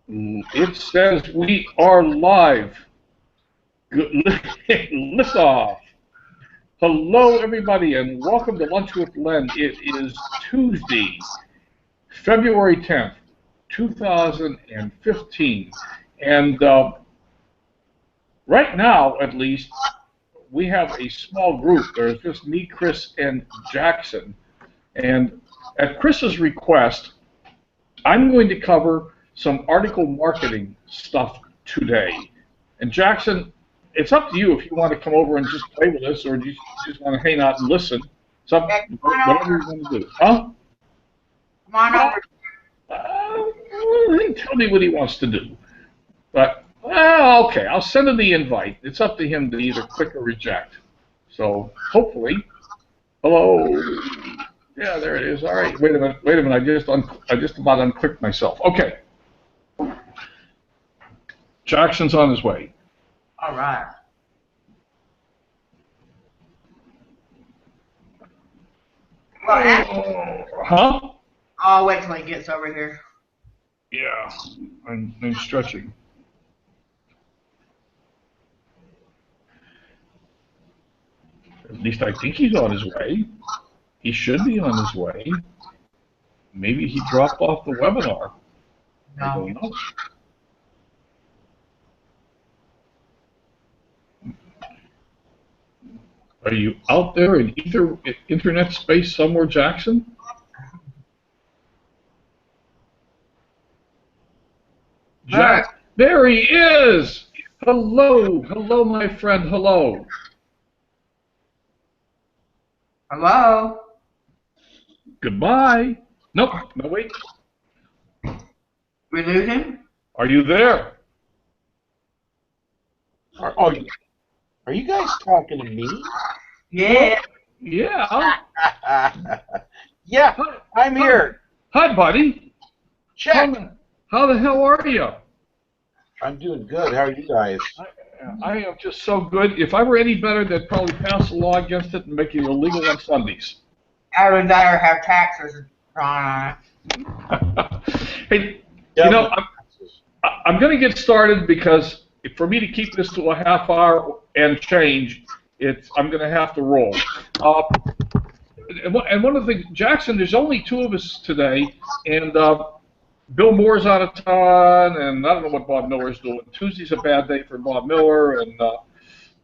It says we are live. Lift off. Hello, everybody, and welcome to Lunch with Len. It is Tuesday, February 10th, 2015. And right now, at least, we have a small group. There's just me, Chris, and Jackson. And at Chris's request, I'm going to cover some article marketing stuff today. And Jackson, it's up to you if you want to come over and just play with us, or do you just want to hang out and listen. It's up, whatever you want to do. Huh? Come on over. He tell me what he wants to do. But, okay, I'll send him the invite. It's up to him to either click or reject. So, hopefully, hello. Yeah, there it is. All right, wait a minute. I just about unclicked myself. Okay. Jackson's on his way. All right. Well, huh? I'll wait till he gets over here. Yeah, I'm stretching. At least I think he's on his way. He should be on his way. Maybe he dropped off the webinar. No. I don't know. Are you out there in internet space somewhere, Jackson? Jack, there he is! Hello, my friend, hello. Hello? Goodbye. Nope, no, wait. We lose him? Are you there? Are you guys talking to me? Yeah. Yeah. Yeah, I'm here. Hi, buddy. Check. How the hell are you? I'm doing good. How are you guys? I am just so good. If I were any better, they'd probably pass a law against it and make it illegal on Sundays. I would rather have taxes drawn on it. Hey, you know, I'm going to get started because for me to keep this to a half hour and change, I'm going to have to roll. And one of the things, Jackson, there's only two of us today, and Bill Moore's out of town, and I don't know what Bob Miller's doing. Tuesday's a bad day for Bob Miller, and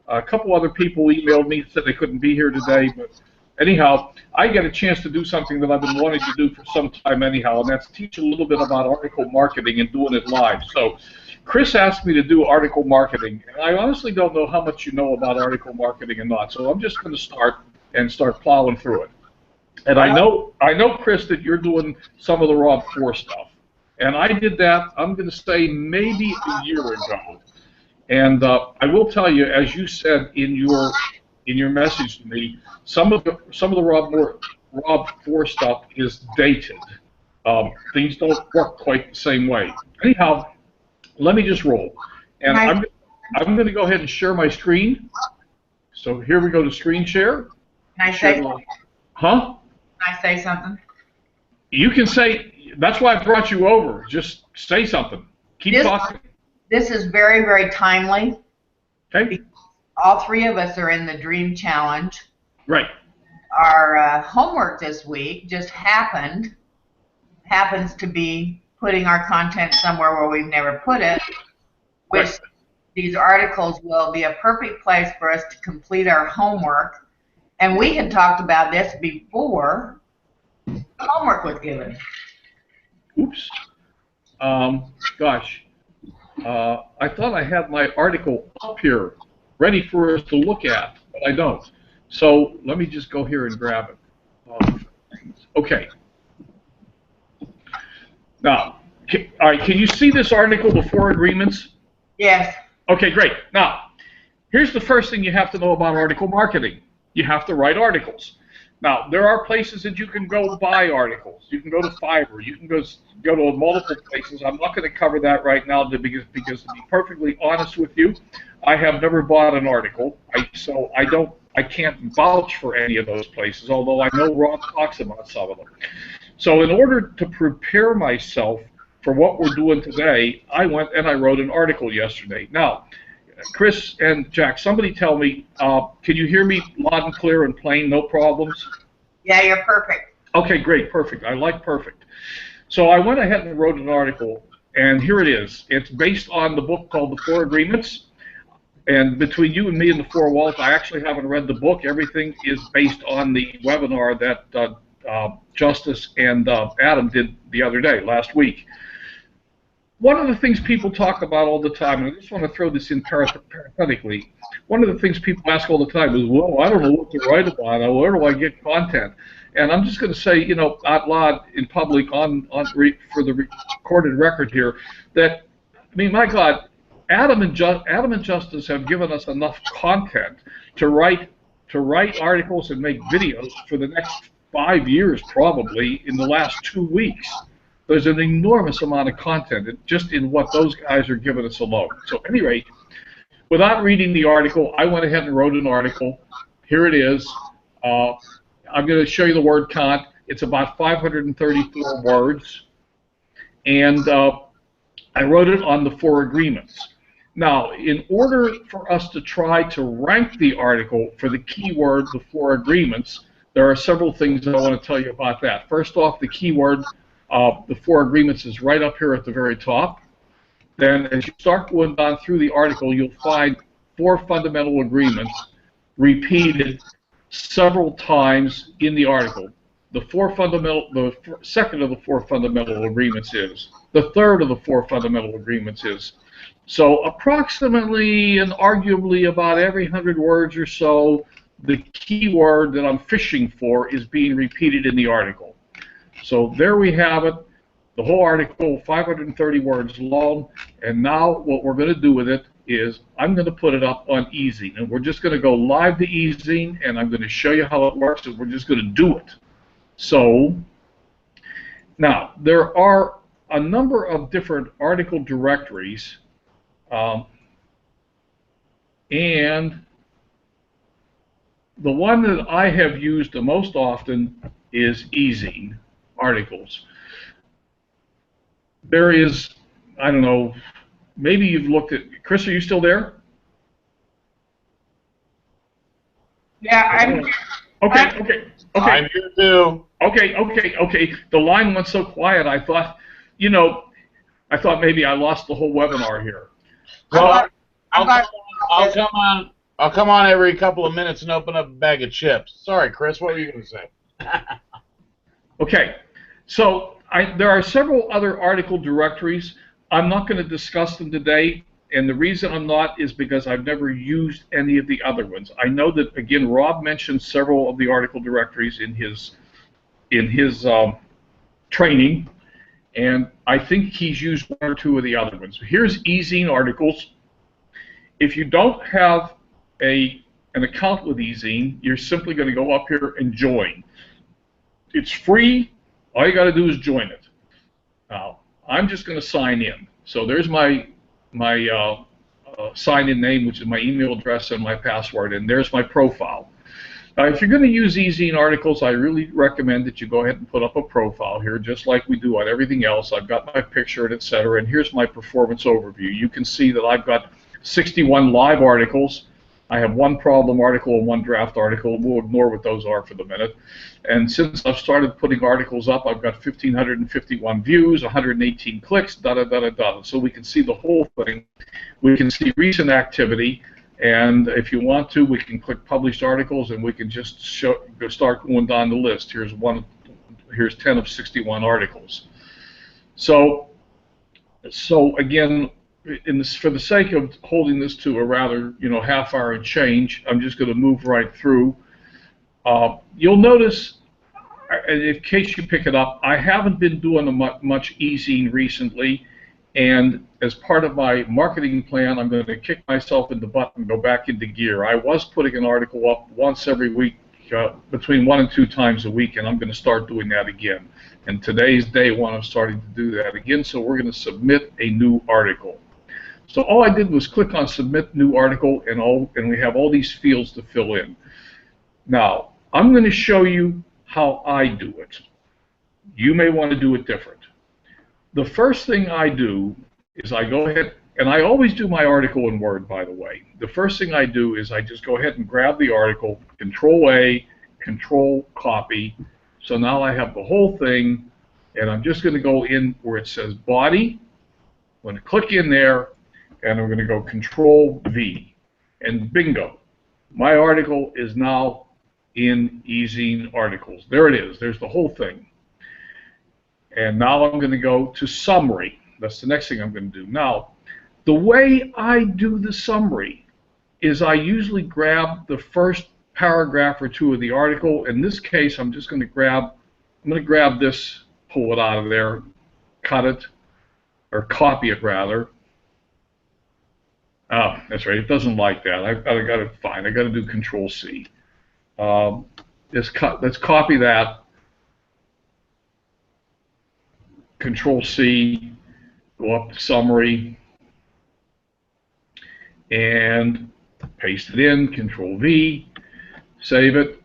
a couple other people emailed me, said they couldn't be here today, but anyhow, I get a chance to do something that I've been wanting to do for some time anyhow, and that's teach a little bit about article marketing and doing it live. So Chris asked me to do article marketing, and I honestly don't know how much you know about article marketing or not, so I'm just going to start plowing through it. And I know, Chris, that you're doing some of the Rob 4 stuff. And I did that, I'm going to say, maybe a year ago. And I will tell you, as you said in your message to me, some of the Rob 4 stuff is dated. Things don't work quite the same way. Anyhow, let me just roll. And I'm going to go ahead and share my screen. So here we go to screen share. Can I say something? Huh? Can I say something? You can say. That's why I brought you over. Just say something. Keep talking. This is very, very timely. Okay. All three of us are in the Dream Challenge. Right. Our homework this week just happens to be putting our content somewhere where we've never put it, which right. These articles will be a perfect place for us to complete our homework. And we had talked about this before the homework was given. Oops. Gosh. I thought I had my article up here ready for us to look at, but I don't. So let me just go here and grab it. Okay. Now, all right, can you see this article, The 4 Agreements? Yes. Okay, great. Now, here's the first thing you have to know about article marketing. You have to write articles. Now, there are places that you can go buy articles. You can go to Fiverr. You can go to multiple places. I'm not going to cover that right now because to be perfectly honest with you, I have never bought an article, so I can't vouch for any of those places, although I know Rob talks about some of them. So in order to prepare myself for what we're doing today, I went and I wrote an article yesterday. Now, Chris and Jack, somebody tell me, can you hear me loud and clear and plain, no problems? Yeah, you're perfect. Okay, great, perfect. I like perfect. So I went ahead and wrote an article, and here it is. It's based on the book called The Four Agreements. And between you and me and the four walls, I actually haven't read the book. Everything is based on the webinar that Justice and Adam did the other day, last week. One of the things people talk about all the time, and I just want to throw this in parenthetically, one of the things people ask all the time is, well, I don't know what to write about. Where do I get content? And I'm just going to say, you know, out loud in public for the recorded record here, that, I mean, my God, Adam and Justice have given us enough content to write articles and make videos for the next 5 years, probably, in the last 2 weeks. There's an enormous amount of content just in what those guys are giving us alone. So at any rate, without reading the article, I went ahead and wrote an article. Here it is. I'm going to show you the word count. It's about 534 words. And I wrote it on the four agreements. Now, in order for us to try to rank the article for the keyword, the four agreements, there are several things I want to tell you about that. First off, the keyword, the four agreements, is right up here at the very top. Then as you start going down through the article, you'll find four fundamental agreements repeated several times in the article. The second of the four fundamental agreements is. The third of the four fundamental agreements is. So approximately and arguably about every 100 words or so, the keyword that I'm fishing for is being repeated in the article. So there we have it, the whole article, 530 words long, and now what we're going to do with it is I'm going to put it up on eZine, and we're just going to go live to eZine, and I'm going to show you how it works, and we're just going to do it. So now there are a number of different article directories, and the one that I have used the most often is eZine articles. There is, I don't know, maybe you've looked at, Chris, are you still there? Yeah, I'm. Okay. I'm here too. Okay. The line went so quiet, I thought, you know, maybe I lost the whole webinar here. Well, I'll come on every couple of minutes and open up a bag of chips. Sorry, Chris, what were you going to say? Okay, so there are several other article directories. I'm not going to discuss them today, and the reason I'm not is because I've never used any of the other ones. I know that, again, Rob mentioned several of the article directories in his training, and I think he's used one or two of the other ones. Here's eZine articles. If you don't have an account with eZine, you're simply going to go up here and join. It's free. All you got to do is join it. Now, I'm just going to sign in. So there's my sign-in name, which is my email address and my password, and there's my profile. Now, if you're going to use eZine articles, I really recommend that you go ahead and put up a profile here, just like we do on everything else. I've got my picture and etc. And here's my performance overview. You can see that I've got 61 live articles. I have one problem article and one draft article. We'll ignore what those are for the minute. And since I've started putting articles up, I've got 1,551 views, 118 clicks, da-da-da-da-da. So we can see the whole thing. We can see recent activity. And if you want to, we can click Published Articles, and we can just start going down the list. Here's 10 of 61 articles. So again, for the sake of holding this to a rather, half hour and change, I'm just going to move right through. You'll notice, in case you pick it up, I haven't been doing much eZine recently, and as part of my marketing plan, I'm going to kick myself in the butt and go back into gear. I was putting an article up once every week, between 1 and 2 times a week, and I'm going to start doing that again. And today's day one, I'm starting to do that again, so we're going to submit a new article. So all I did was click on Submit New Article, and we have all these fields to fill in. Now, I'm going to show you how I do it. You may want to do it different. the first thing I do is I go ahead, and I always do my article in Word, by the way. The first thing I do is I just go ahead and grab the article, Control-A, Control-Copy. So now I have the whole thing, and I'm just going to go in where it says Body. I'm going to click in there, and I'm going to go Control-V, and bingo. My article is now in eZine Articles. There it is. There's the whole thing. And now I'm going to go to Summary. That's the next thing I'm going to do. Now, the way I do the summary is I usually grab the first paragraph or two of the article. In this case, I'm just going to grab this, pull it out of there, cut it, or copy it rather. Oh, that's right. It doesn't like that. I got it fine. I got to do Control-C. Let's copy that. Control-C. Go up to Summary. And paste it in. Control-V. Save it.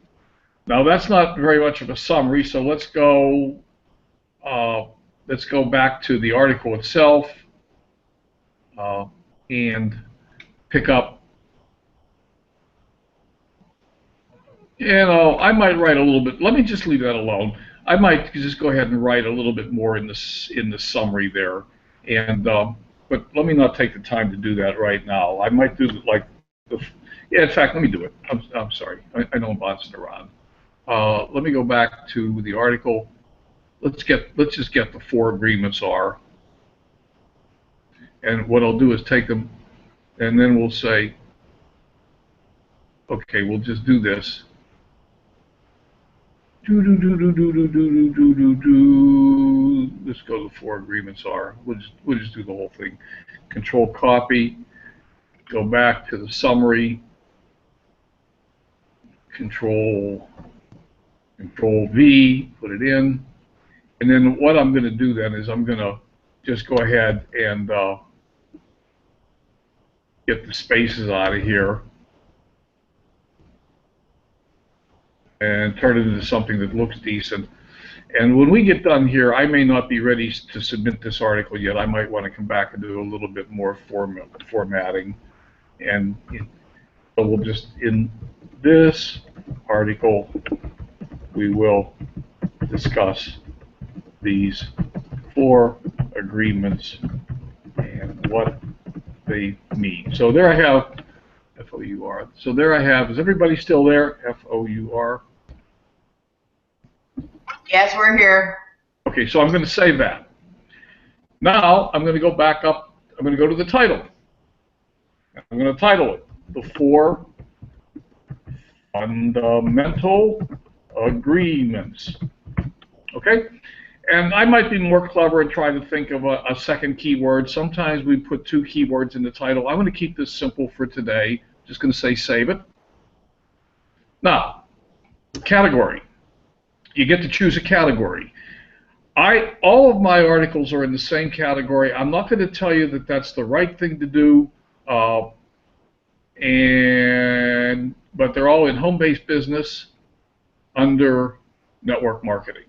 Now that's not very much of a summary. So let's go back to the article itself and pick up. I might write a little bit. Let me just leave that alone. I might just go ahead and write a little bit more in the summary there, but let me not take the time to do that right now. I might do in fact, let me do it. I'm sorry. I know I'm bouncing around. Let me go back to the article. Let's just get the 4 agreements are, and what I'll do is take them, and then we'll say, okay, we'll just do this. Let's go to the 4 agreements are. We'll just do the whole thing. Control copy. Go back to the summary. Control V. Put it in. And then what I'm going to do then is I'm going to just go ahead and get the spaces out of here and turn it into something that looks decent. And when we get done here, I may not be ready to submit this article yet. I might want to come back and do a little bit more formatting. And so we'll just, in this article, we will discuss these 4 agreements and what they mean. So there I have FOUR. So there I have, is everybody still there? FOUR? Yes, we're here. Okay, so I'm going to save that. Now I'm going to go back up. I'm going to go to the title. I'm going to title it The 4 Fundamental Agreements. Okay? And I might be more clever and try to think of a second keyword. Sometimes we put 2 keywords in the title. I'm going to keep this simple for today. Just going to say save it. Now, category. You get to choose a category. All of my articles are in the same category. I'm not going to tell you that that's the right thing to do, but they're all in home-based business under network marketing.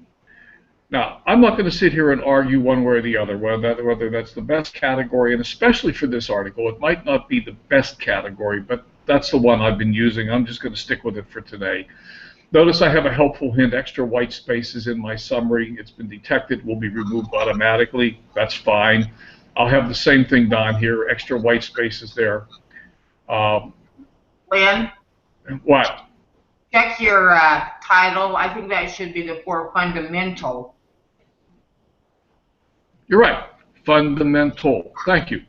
Now, I'm not going to sit here and argue one way or the other whether that's the best category, and especially for this article, it might not be the best category, but that's the one I've been using. I'm just going to stick with it for today. Notice I have a helpful hint, extra white spaces in my summary. It's been detected, will be removed automatically. That's fine. I'll have the same thing down here, extra white spaces there. Lynn? What? Check your title. I think that should be the 4 fundamental. You're right. Fundamental. Thank you.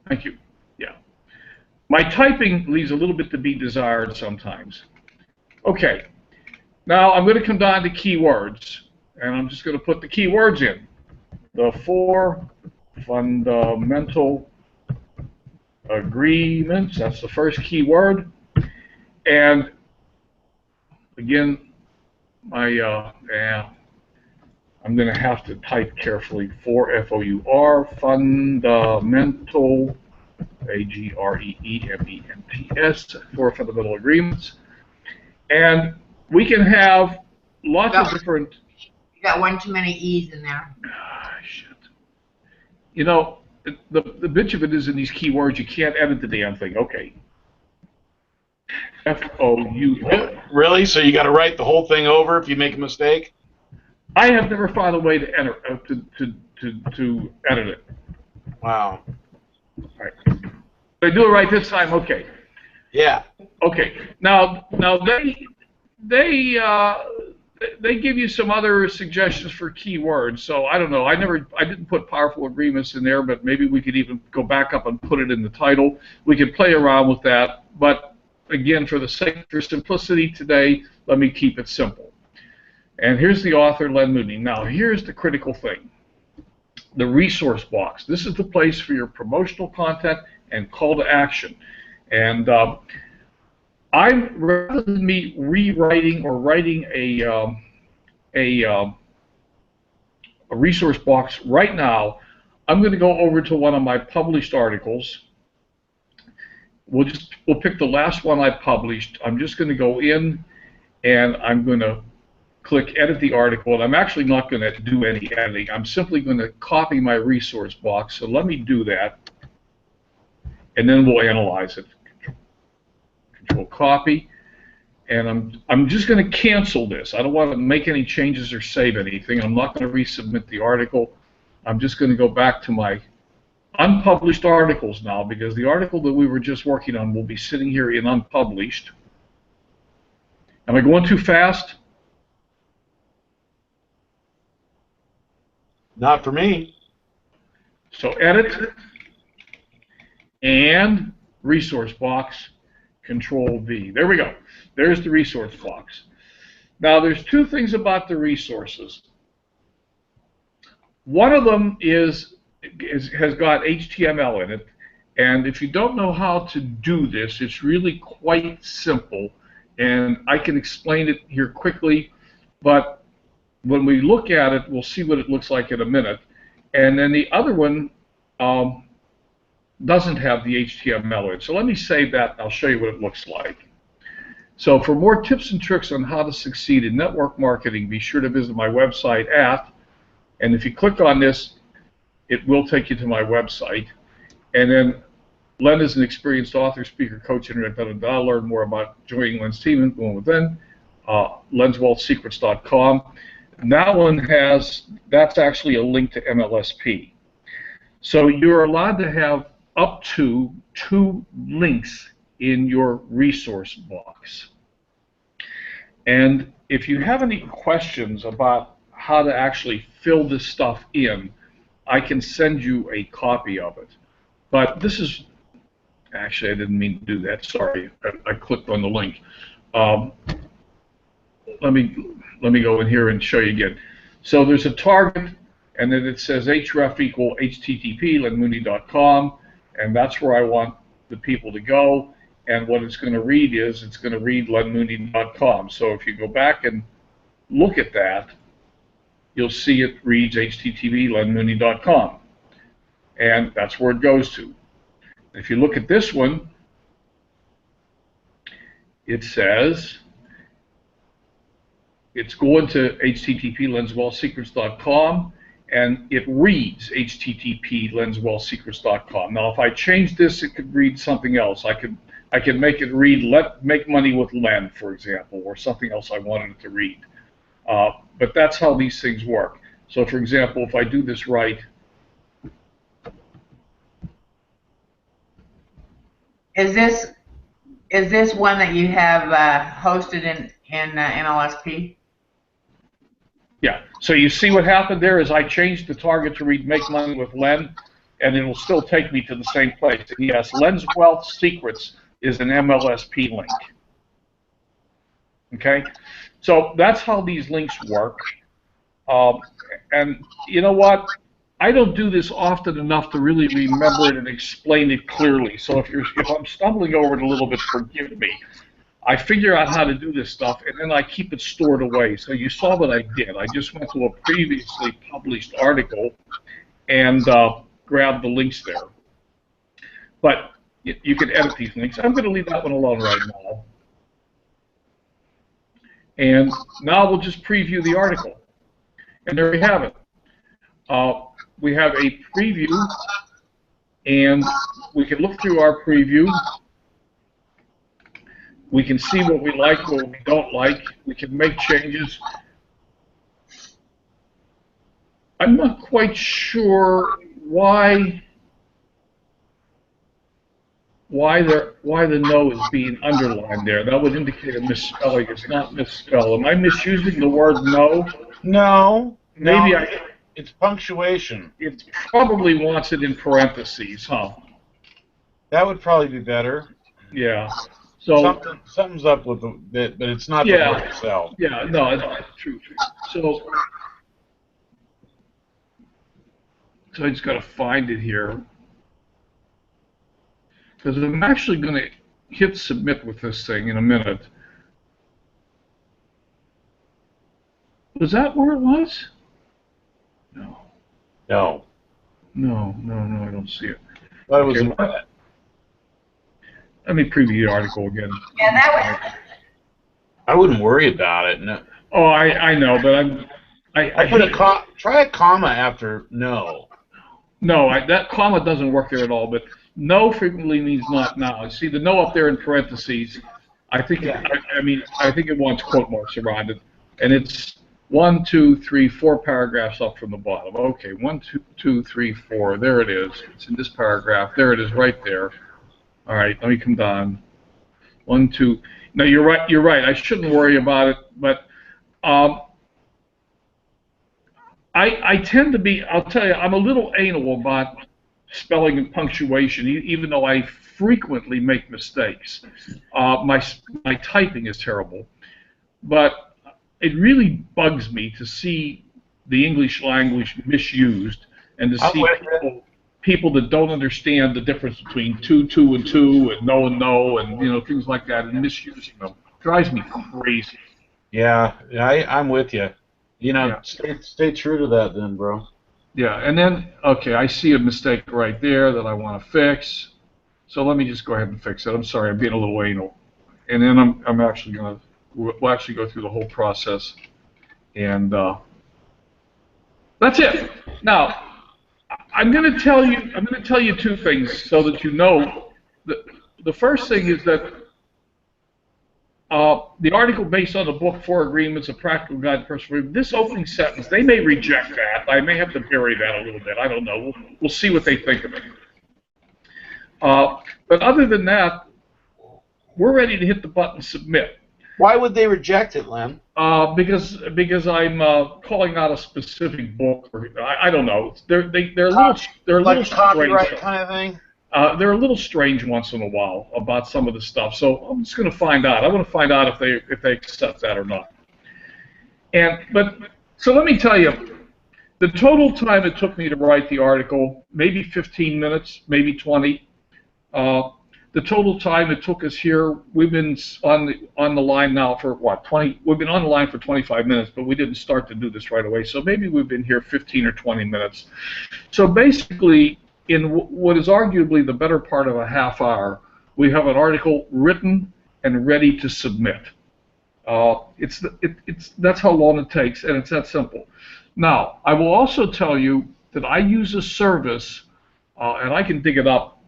Thank you. Yeah. My typing leaves a little bit to be desired sometimes. Okay. Now I'm going to come down to keywords, and I'm just going to put the keywords in. The 4 fundamental agreements. That's the first keyword. And again, I'm going to have to type carefully. 4 FOUR, fundamental, AGREEMENTS, 4 fundamental agreements. And we can have lots of different. You got one too many E's in there. Shit. you know, the bitch of it is in these keywords, you can't edit the damn thing. Okay. FOU. Really? So you got to write the whole thing over if you make a mistake? I have never found a way to enter to edit it. Wow. All right. Did I do it right this time? Okay. Yeah. Okay. Now they give you some other suggestions for keywords. So I don't know. I didn't put powerful agreements in there, but maybe we could even go back up and put it in the title. We could play around with that, but again, for the sake of simplicity today, let me keep it simple. And here's the author, Len Mooney. Now, here's the critical thing. The resource box. This is the place for your promotional content and call to action. And rather than me rewriting or writing a resource box right now, I'm going to go over to one of my published articles. We'll pick the last one I published. I'm just going to go in and I'm going to click edit the article, and I'm actually not going to do any editing. I'm simply going to copy my resource box. So let me do that, and then we'll analyze it. Control copy, and I'm just going to cancel this. I don't want to make any changes or save anything. I'm not going to resubmit the article. I'm just going to go back to my unpublished articles now, because the article that we were just working on will be sitting here in unpublished. Am I going too fast? Not for me. So edit and resource box, Control V. There we go. There's the resource box. Now there's two things about the resources. One of them has got HTML in it, and if you don't know how to do this, it's really quite simple, and I can explain it here quickly, but when we look at it, we'll see what it looks like in a minute. And then the other one doesn't have the HTML in it. So let me save that, and I'll show you what it looks like. So for more tips and tricks on how to succeed in network marketing, be sure to visit my website and if you click on this, it will take you to my website. And then Len is an experienced author, speaker, coach, internet, learn more about joining Len's team and going with Len, lenswealthsecrets.com. And that one that's actually a link to MLSP. So you're allowed to have up to 2 links in your resource box. And if you have any questions about how to actually fill this stuff in, I can send you a copy of it. But this is, actually I didn't mean to do that, sorry, I clicked on the link. Let me go in here and show you again. So there's a target, and then it says href equal http lenmooney.com, and that's where I want the people to go. And what it's going to read is it's going to read lenmooney.com. So if you go back and look at that, you'll see it reads http lenmooney.com, and that's where it goes to. If you look at this one, it says it's going to http lenswealthsecrets.com, and it reads http lenswealthsecrets.com. Now, if I change this, it could read something else. I could make it read make money with Len, for example, or something else I wanted it to read. But that's how these things work. So, for example, if I do this right, Is this one that you have hosted in NLSP? yeah. So you see what happened there is I changed the target to read Make Money with Len, and it will still take me to the same place. And yes, Len's Wealth Secrets is an MLSP link. Okay? So that's how these links work. And you know what? I don't do this often enough to really remember it and explain it clearly. So if I'm stumbling over it a little bit, forgive me. I figure out how to do this stuff, and then I keep it stored away. So you saw what I did. I just went to a previously published article and grabbed the links there. But you can edit these links. I'm going to leave that one alone right now. And now we'll just preview the article. And there we have it. we have a preview, and we can look through our preview. We can see what we like, what we don't like. We can make changes. I'm not quite sure why the no is being underlined there. That would indicate a misspelling. It's not misspelled. Am I misusing the word no? No. Maybe no, it's punctuation. It probably wants it in parentheses, huh? That would probably be better. Yeah. So something's up with it, but it's not the word itself. Yeah. No. It's true. So I just got to find it here. Because I'm actually going to hit submit with this thing in a minute. Was that where it was? No. No. No, I don't see it. But it was okay, let me preview the article again. Yeah, that was... I wouldn't worry about it. No. Oh, I know, but I put try a comma after no. No, that comma doesn't work there at all, but no frequently means not now. See the no up there in parentheses. I think I think it wants quote marks around it, and it's 1, 2, 3, 4 paragraphs up from the bottom. Okay, 1, 2, 3, 4. There it is. It's in this paragraph. There it is, right there. All right, let me come down. 1, 2. No, you're right. You're right. I shouldn't worry about it, but I tend to be. I'll tell you, I'm a little anal about spelling and punctuation, even though I frequently make mistakes. My typing is terrible, but it really bugs me to see the English language misused and to see people that don't understand the difference between two, and two, and no, and things like that, and misusing them. Drives me crazy. Yeah, I'm with you. Stay true to that then, bro. Yeah, and then, okay, I see a mistake right there that I want to fix. So let me just go ahead and fix it. I'm sorry, I'm being a little anal. And then I'm actually going to, we'll actually go through the whole process. And that's it. Now, I'm going to tell you two things so that you know. The first thing is that the article based on the book, Four Agreements, A Practical Guide to Personal Freedom, this opening sentence, they may reject that. I may have to bury that a little bit. I don't know. We'll see what they think of it. But other than that, we're ready to hit the button submit. Why would they reject it, Len? Because I'm calling out a specific book. I don't know. They're a little copyright strange. kind of thing. They're a little strange once in a while about some of the stuff. So I'm just going to find out. I want to find out if they accept that or not. So let me tell you, the total time it took me to write the article, maybe 15 minutes, maybe 20. The total time it took us here, we've been on the line now for what, 20? We've been on the line for 25 minutes, but we didn't start to do this right away. So maybe we've been here 15 or 20 minutes. So basically, in what is arguably the better part of a half hour, we have an article written and ready to submit. That's how long it takes, and it's that simple. Now, I will also tell you that I use a service, and I can dig it up.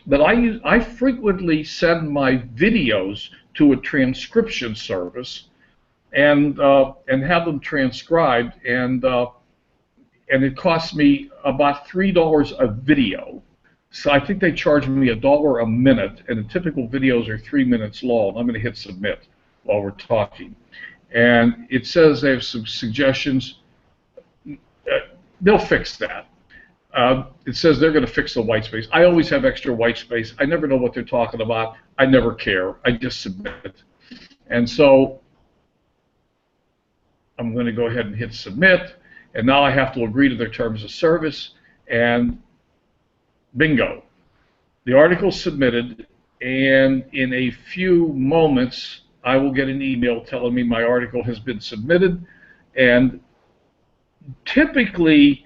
But I frequently send my videos to a transcription service, and have them transcribed, and it costs me about $3 a video. So I think they charge me $1 a minute, and the typical videos are 3 minutes long. I'm going to hit submit while we're talking, and it says they have some suggestions. They'll fix that. It says they're going to fix the white space. I always have extra white space. I never know what they're talking about. I never care. I just submit. And so I'm going to go ahead and hit submit. And now I have to agree to their terms of service. And bingo. The article's submitted. And in a few moments, I will get an email telling me my article has been submitted. And typically,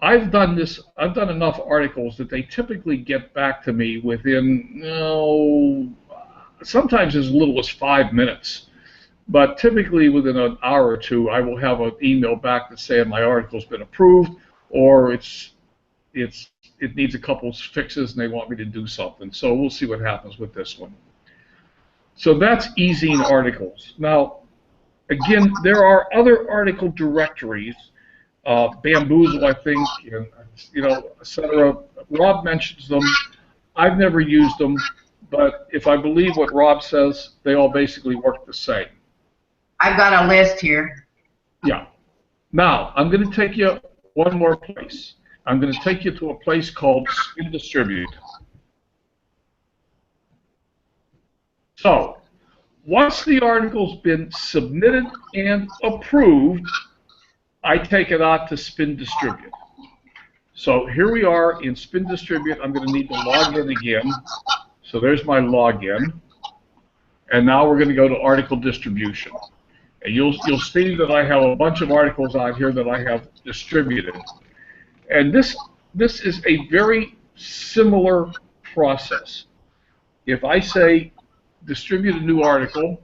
I've done enough articles that they typically get back to me within, sometimes as little as 5 minutes. But typically within an hour or two, I will have an email back that saying my article's been approved, or it needs a couple fixes and they want me to do something. So we'll see what happens with this one. So that's eZine articles. Now, again, there are other article directories, Bamboozle, I think, and, etc. Rob mentions them. I've never used them, but if I believe what Rob says, they all basically work the same. I've got a list here. Yeah. Now, I'm going to take you one more place. I'm going to take you to a place called Spin Distribute. So, once the article's been submitted and approved, I take it out to Spin Distribute. So here we are in Spin Distribute. I'm going to need to log in again. So there's my login. And now we're going to go to Article Distribution. And you'll see that I have a bunch of articles out here that I have distributed. And this is a very similar process. If I say distribute a new article,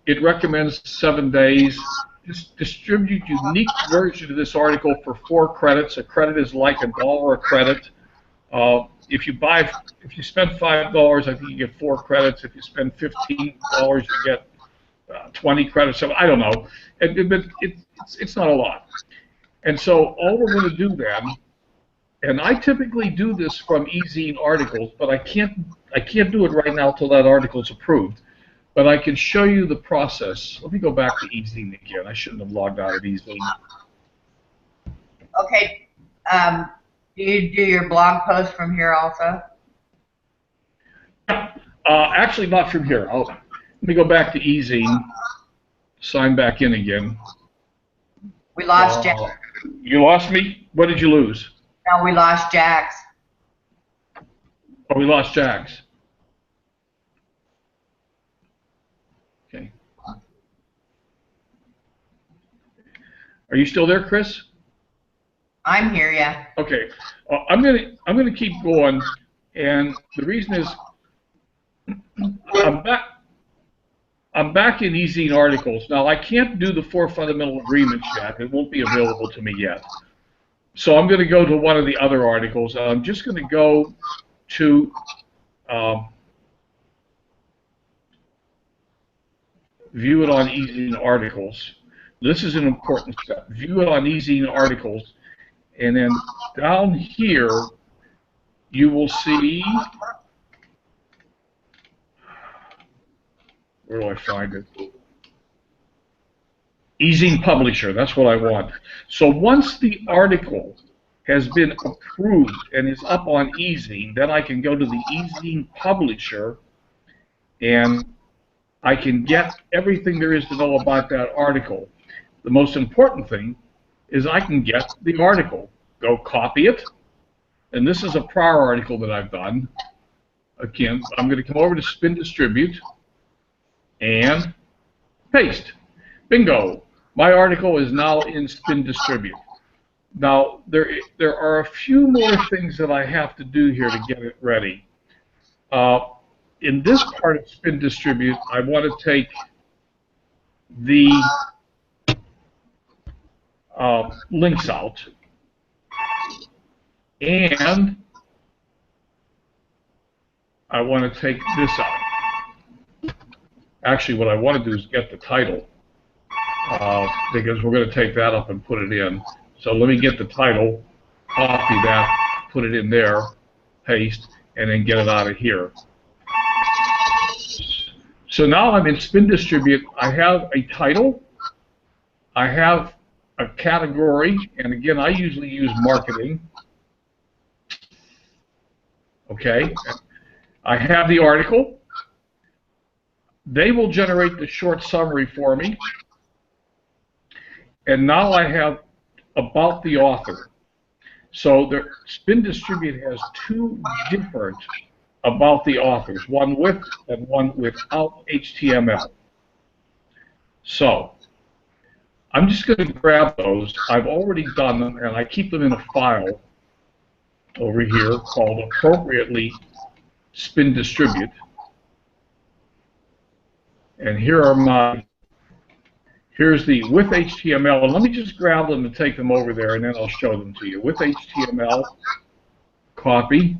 it recommends 7 days. Just distribute unique version of this article for 4 credits. A credit is like $1 a credit. If you spend $5, I think you get 4 credits. If you spend $15, you get 20 credits. So I don't know, but it's not a lot. And so all we're going to do then, and I typically do this from eZine articles, but I can't do it right now until that article is approved. But I can show you the process. Let me go back to eZine again. I shouldn't have logged out of eZine. Okay. Do you do your blog post from here also? Actually, not from here. Let me go back to eZine. Sign back in again. We lost Jack. You lost me? What did you lose? No, we lost Jax. Oh, we lost Jax. Okay. Are you still there, Chris? I'm here, yeah. Okay. I'm gonna keep going, and the reason is I'm back in eZine articles. Now, I can't do the 4 fundamental agreements yet. It won't be available to me yet. So I'm going to go to one of the other articles. I'm just going to go to view it on eZine articles. This is an important step. View it on eZine articles. And then down here, you will see... Where do I find it? eZine Publisher, that's what I want. So once the article has been approved and is up on eZine, then I can go to the eZine Publisher and I can get everything there is to know about that article. The most important thing is I can get the article. Go copy it, and this is a prior article that I've done. Again, I'm going to come over to Spin Distribute and paste. Bingo! My article is now in Spin Distribute. Now, there are a few more things that I have to do here to get it ready. In this part of Spin Distribute, I want to take the links out, and I want to take this out. Actually, what I want to do is get the title, because we're going to take that up and put it in. So let me get the title, copy that, put it in there, paste, and then get it out of here. So now I'm in Spin Distribute. I have a title, I have a category, and again, I usually use marketing. Okay, I have the article. They will generate the short summary for me. And now I have about the author. So the Spin Distribute has 2 different about the authors, one with and one without HTML. So I'm just going to grab those. I've already done them, and I keep them in a file over here called appropriately Spin Distribute. And here are my Here's the with HTML, and let me just grab them and take them over there, and then I'll show them to you. With HTML, copy.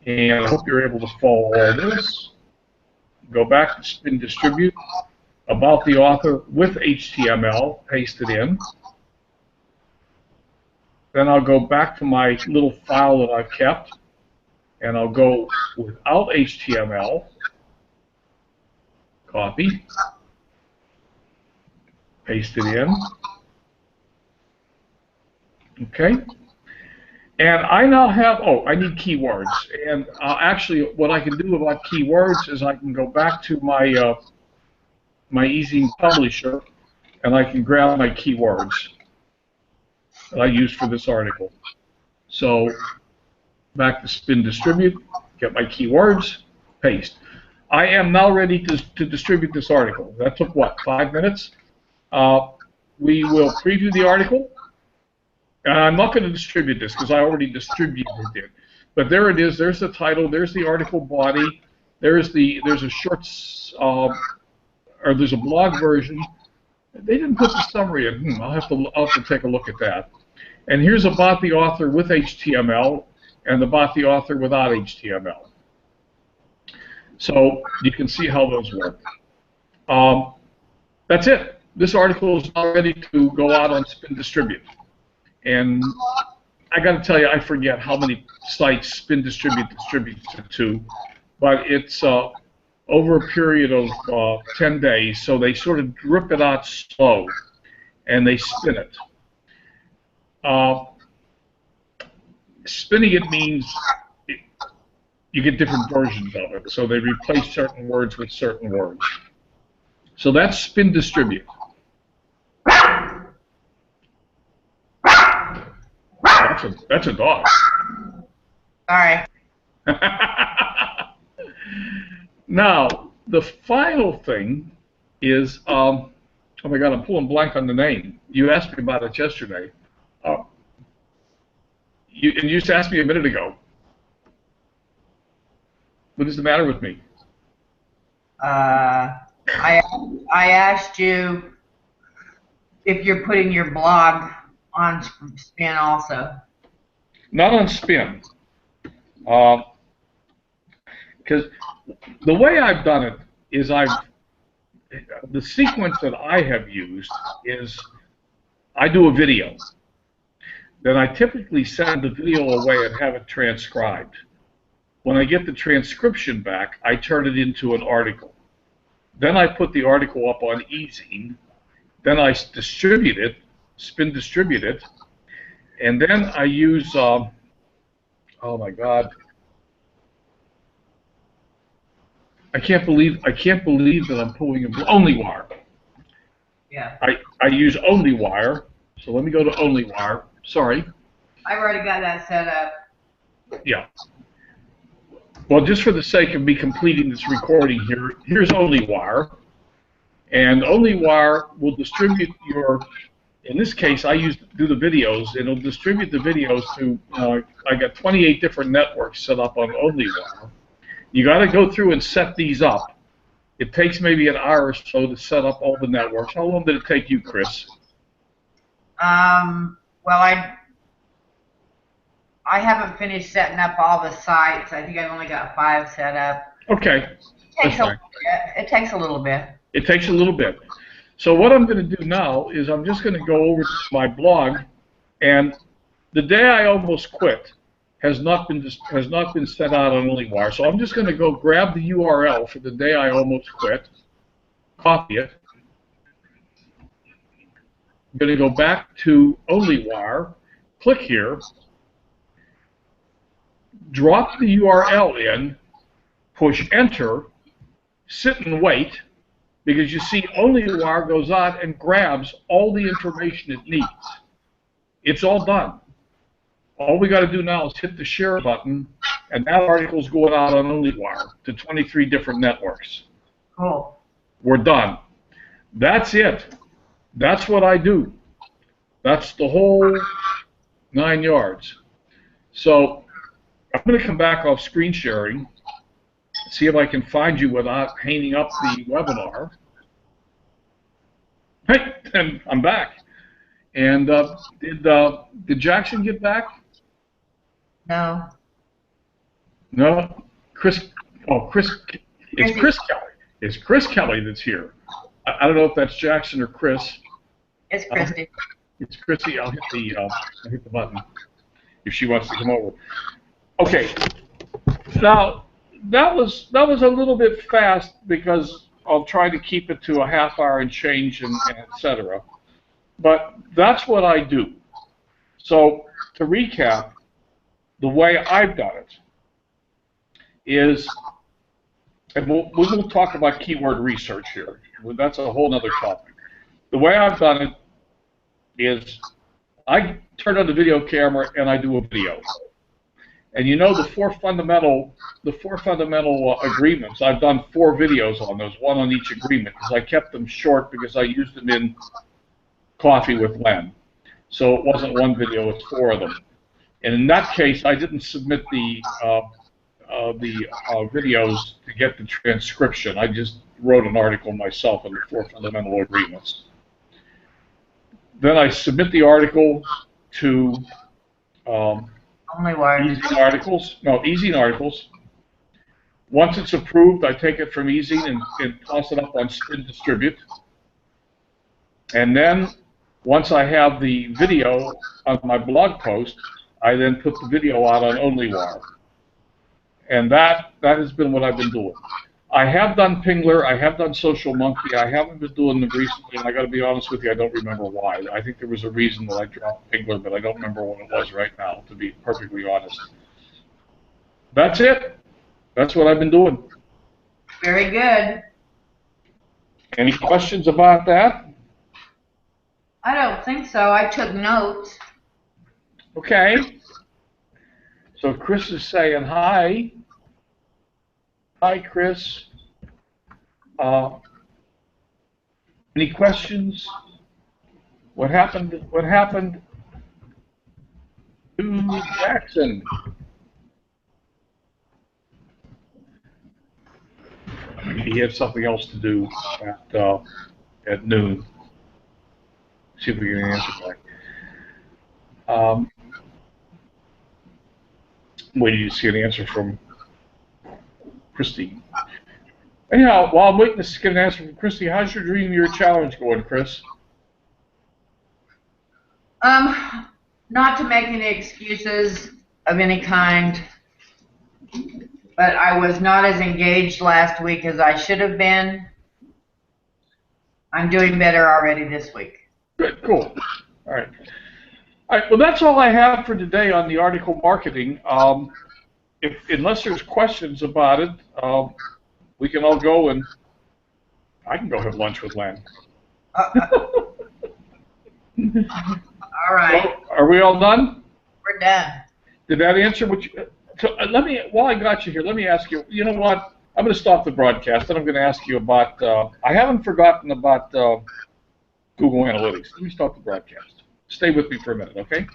And I hope you're able to follow all this. Go back to Spin Distribute, about the author with HTML, paste it in. Then I'll go back to my little file that I've kept, and I'll go without HTML, copy, paste it in. Okay. And I now have, oh, I need keywords. And actually, what I can do about keywords is I can go back to my my eZine publisher, and I can grab my keywords that I use for this article. So back to Spin Distribute, get my keywords, paste. I am now ready to distribute this article. That took, what, 5 minutes? We will preview the article. I'm not going to distribute this because I already distributed it. But there it is. There's the title. There's the article body. There's a short, or there's a blog version. They didn't put the summary in. I'll have to take a look at that. And here's about the author with HTML and about the author without HTML. So you can see how those work. That's it. This article is now ready to go out on Spin Distribute. And I got to tell you, I forget how many sites Spin Distribute distributes it to, but it's over a period of 10 days, so they sort of drip it out slow, and they spin it. Spinning it means you get different versions of it, so they replace certain words with certain words. So that's Spin Distribute. That's a dog. Sorry. Now, the final thing is, oh my God, I'm pulling blank on the name. You asked me about it yesterday. You just asked me a minute ago. What is the matter with me? I asked you if you're putting your blog on Spin also. Not on Spin. Because the way I've done it is the sequence that I have used is I do a video. Then I typically send the video away and have it transcribed. When I get the transcription back, I turn it into an article. Then I put the article up on eZine. Then I distribute it, Spin Distribute it, and then I use, oh my God, I can't believe that I'm pulling OnlyWire. Yeah. I use OnlyWire, so let me go to OnlyWire. Sorry. I've already got that set up. Yeah. Well, just for the sake of me completing this recording here, here's OnlyWire, and OnlyWire will distribute your. In this case, I do the videos, and it'll distribute the videos to. I got 28 different networks set up on OnlyWire. You got to go through and set these up. It takes maybe an hour or so to set up all the networks. How long did it take you, Chris? Well, I haven't finished setting up all the sites. I think I've only got 5 set up. Okay. It takes a little bit. It takes a little bit. So what I'm going to do now is I'm just going to go over to my blog, and the day I almost quit has not been sent out on OnlyWire. So I'm just going to go grab the URL for the day I almost quit, copy it. I'm going to go back to OnlyWire, click here, drop the URL in, push enter, sit and wait, because you see OnlyWire goes out and grabs all the information it needs. It's all done. All we got to do now is hit the share button, and that article's going out on OnlyWire to 23 different networks. Cool. We're done. That's it. That's what I do. That's the whole 9 yards. So I'm going to come back off screen sharing, see if I can find you without hanging up the webinar. Hey, and I'm back. And did Jackson get back? No. No. Chris. Oh, Chris. It's Chris Kelly. It's Chris Kelly that's here. I don't know if that's Jackson or Chris. It's Christy. It's Chrissy. I'll hit the button if she wants to come over. Okay. Now that was a little bit fast because I'll try to keep it to a half hour and change and etc. But that's what I do. So to recap, the way I've done it is, and we will talk about keyword research here. That's a whole other topic. The way I've done it is I turn on the video camera and I do a video. And you know the four fundamental agreements. I've done 4 videos on those, one on each agreement, because I kept them short because I used them in Coffee with Len. So it wasn't one video; it's 4 of them. And in that case, I didn't submit the videos to get the transcription. I just wrote an article myself on the 4 fundamental agreements. Then I submit the article to Easing Articles. No, Easing Articles. Once it's approved, I take it from Easing and toss it up on Spin Distribute. And then, once I have the video on my blog post, I then put the video out on OnlyWire. And that has been what I've been doing. I have done Pingler, I have done Social Monkey, I haven't been doing them recently, and I got to be honest with you, I don't remember why. I think there was a reason that I dropped Pingler, but I don't remember what it was right now, to be perfectly honest. That's it. That's what I've been doing. Very good. Any questions about that? I don't think so. I took notes. Okay. So Chris is saying hi. Hi, Chris. Any questions? What happened? What happened to Jackson? He had something else to do at noon. See if we get an answer back. Waiting to see an answer from Christy. Anyhow, while I'm waiting to get an answer from Christy, how's your Dream Year Challenge going, Chris? Not to make any excuses of any kind, but I was not as engaged last week as I should have been. I'm doing better already this week. Good, cool. All right. All right, well, that's all I have for today on the article marketing. Unless there's questions about it, we can all go and I can go have lunch with Len. All right. So, are we all done? We're done. Did that answer what you... So let me, while I got you here, let me ask you, you know what? I'm going to stop the broadcast, and I'm going to ask you about, I haven't forgotten about Google Analytics. Let me stop the broadcast. Stay with me for a minute, okay?